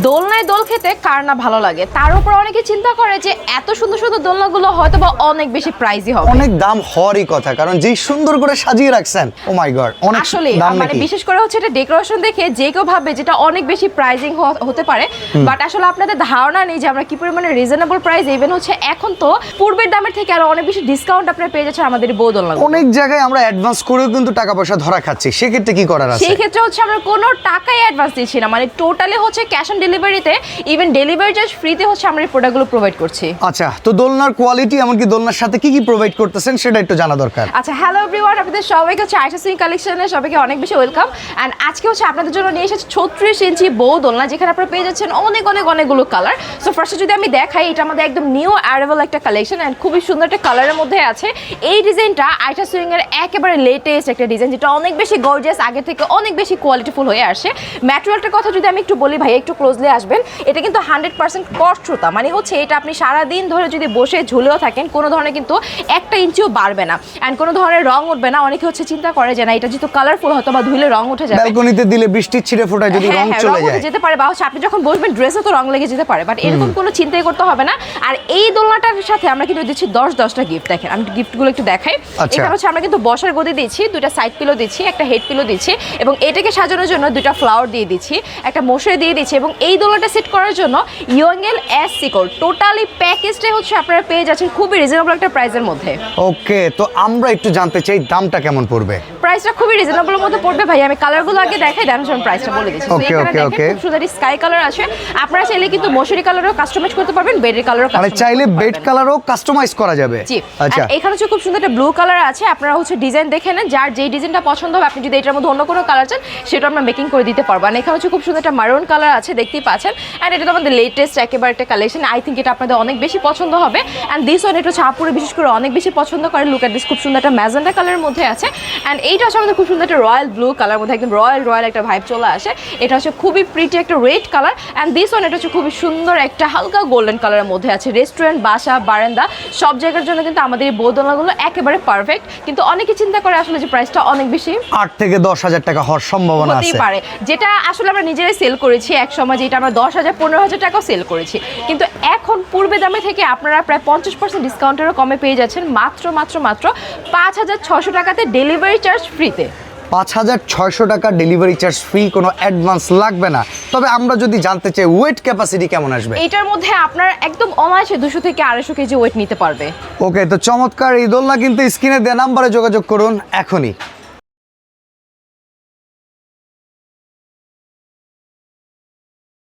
দোলনায় দোল খেতে কার না ভালো লাগে, তার উপর অনেকে চিন্তা করে যে এত সুন্দর সুন্দর দোলনাগুলো হয়তো বা অনেক বেশি প্রাইসই হবে। অনেক দাম হওয়ারই কথা, কারণ যেই সুন্দর করে সাজিয়ে রাখছেন, ও মাই গড, অনেক আসলে দাম মানে নাকি? বিশেষ করে হচ্ছে এটা ডেকোরেশন দেখে যে কেউ ভাববে যেটা অনেক বেশি প্রাইজিং হতে পারে, বাট আসলে আপনাদের ধারণা নেই যে আমরা কি পরিমাণে রিজনেবল প্রাইস, ইভেন হচ্ছে এখন তো পূর্বের দামের থেকে আরো অনেক বেশি ডিসকাউন্ট আপনারা পেয়ে যাচ্ছেন আমাদের বউ দোলনা। অনেক জায়গায় আমরা অ্যাডভান্স করেও কিন্তু টাকা পয়সা ধরা খাচ্ছি, সেক্ষেত্রে কি করার আছে? সেই ক্ষেত্রে হচ্ছে আমরা কোনো টাকাই অ্যাডভান্স দিচ্ছি না, মানে টোটালি হচ্ছে ক্যাশ অন ডেলিভারিতে, ইভেন ডেলিভারি চার্জ ফ্রিতে হচ্ছে আমরা এই প্রোডাক্টগুলো প্রোভাইড করছি। আচ্ছা, তো দোলনার কোয়ালিটি এমনকি দোলনার সাথে কি কি প্রোভাইড করতেছেন সেটা একটু জানা দরকার। আচ্ছা, হ্যালো এভরিওয়ান, আপনাদের সবাইকে হচ্ছে আয়েশা সুইং কালেকশনে সবাইকে অনেক বেশি ওয়েলকাম। অ্যান্ড আজকে হচ্ছে আপনাদের জন্য নিয়ে এসেছি 36 ইঞ্চি বউ দোলনা, যেখানে আপনারা পেয়ে যাচ্ছেন অনেকগুলো কালার। সো ফার্স্টে যদি আমি দেখাই, এটা আমাদের একদম নিউ অ্যারাইভাল একটা কালেকশন অ্যান্ড খুবই সুন্দর একটা কালারের মধ্যে আছে। এই ডিজাইনটা আয়েশা সুইং এর একেবারে লেটেস্ট একটা ডিজাইন, যেটা অনেক বেশি গর্জিয়াস, আগে থেকে অনেক বেশি কোয়ালিটিফুল হয়ে আসে। ম্যাটেরিয়ালটার কথা যদি আমি একটু বলি, ভাই একটু ক্লোজলি আসবেন, এটা কিন্তু 100% কট সুতা, মানে হচ্ছে এটা আপনি সারাদিন ধরে যদি বসে ঝুলেও থাকেন কোনো ধরনের কিন্তু 1 ইঞ্চিও বাড়বে না, অ্যান্ড কোনো ধরনের রং উঠবে না। অনেকে হচ্ছে চিন্তা করে যে না এটা যেহেতু কালারফুল হয়তো বা ধুলে রং উঠে যাবে, ব্যালকনিতে দিলে বৃষ্টির ছিটে ফোঁটায় যদি রং চলে যায় যেতে পারে, বা হচ্ছে আপনি যখন বসবেন ড্রেসে তো রং লেগে যেতে পারে, বাট এরকম কোনো চিন্তাই করতে হবে না। আর এই দোলনাটার সাথে আমরা কিন্তু দিচ্ছি 10টা গিফট। দেখেন আমি গিফটগুলো একটু দেখাই। এখানে হচ্ছে আমরা কিন্তু বসার গদি দিচ্ছি, 2টা সাইড পিলো দিচ্ছি, একটা হেড পিলো দিচ্ছি, এবং এটাকে সাজানোর জন্য 2টা ফ্লাওয়ার দিয়ে দিচ্ছি, একটা মশারি দিয়ে দিচ্ছি, এবং এই দোলনাটা সেট করার জন্য ইয়ংএল এসসি কোড। টোটালি প্যাকেজটাই হচ্ছে আপনারা পেয়ে যাচ্ছেন খুবই রিজনেবল একটা প্রাইসের মধ্যে। ওকে, তো আমরা একটু জানতে চাই দামটা কেমন পড়বে? প্রাইসটা খুবই রিজনেবল মধ্যে পড়বে ভাই। আমি কালারগুলো আগে দেখাই, দেন আমি প্রাইসটা বলে দিচ্ছি। ওকে ওকে ওকে, খুব সুন্দর স্কাই কালার আছে, আপনারা চাইলে কিন্তু মশারি কালারও কাস্টমাইজ করতে পারবেন, বেডের কালারও মানে চাইলে বেড কালারও কাস্টমাইজ করা যাবে। জি, আচ্ছা, এখানে হচ্ছে খুব সুন্দর একটা ব্লু কালার আছে। আপনারা হচ্ছে ডিজাইন দেখে নেন, যার যেই ডিজাইনটা পছন্দ হবে, আপনি যদি এটার মধ্যে অন্য কোনো কালার চান সেটা আমরা মেকিং করে দিতে পারবো। আর এখানে হচ্ছে খুব সুন্দর একটা মারুন কালার আছে, দেখতেই পাচ্ছেন, এন্ড এটা তো আমাদের লেটেস্ট একেবারে একটা কালেকশন। আই থিঙ্ক এটা আপনাদের অনেক বেশি পছন্দ হবে। এন্ড দিস ওয়ান, এটা হচ্ছে আপুরে বিশেষ করে অনেক বেশি পছন্দ করে। লুক এট দিস, খুব সুন্দর একটা ম্যাজেন্টা কালারের মধ্যে আছে। এন্ড এইটা হচ্ছে আমাদের খুব সুন্দর একটা রয়্যাল ব্লু কালার মধ্যে, একদম রয়্যাল একটা ভাইব চলে আসে। এটা হচ্ছে খুবই প্রিটি একটা red colour. And this one, এটা হচ্ছে খুবই সুন্দর একটা হালকা গোল্ডেন কালারের মধ্যে আছে। রেস্টুরেন্ট, বাসা, বারান্দা সব জায়গার জন্য কিন্তু আমাদের এই বউ দোলনাগুলো একেবারে পারফেক্ট। কিন্তু অনেকে চিন্তা করে আসলে যে প্রাইসটা অনেক বেশি, 8 থেকে 10,000 টাকা হওয়ার সম্ভাবনা আছে, হতেই পারে। যেটা আসলে আমরা নিজেরাই সেল করেছি এক সময়, যেটা আমরা 10,000 15,000 টাকাও সেল করেছি, কিন্তু এখন পূর্বে দামে থেকে আপনারা প্রায় 50% ডিসকাউন্টেরও কমে পেয়ে যাচ্ছেন মাত্র 5,600 টাকাতে, ডেলিভারি চার্জ ফ্রিতে। 5,600 টাকা ডেলিভারি চার্জ ফ্রি, কোনো অ্যাডভান্স লাগবে না। তবে আমরা যদি জানতে চাই ওয়েট ক্যাপাসিটি কেমন আসবে? এটার মধ্যে আপনার একদম অনায়াসে 200 থেকে 250 কেজি ওয়েট নিতে পারবে। ওকে, তো চমৎকার এই দোলনা কিন্তু স্ক্রিনে দেওয়া নাম্বারে যোগাযোগ করুন এখনই।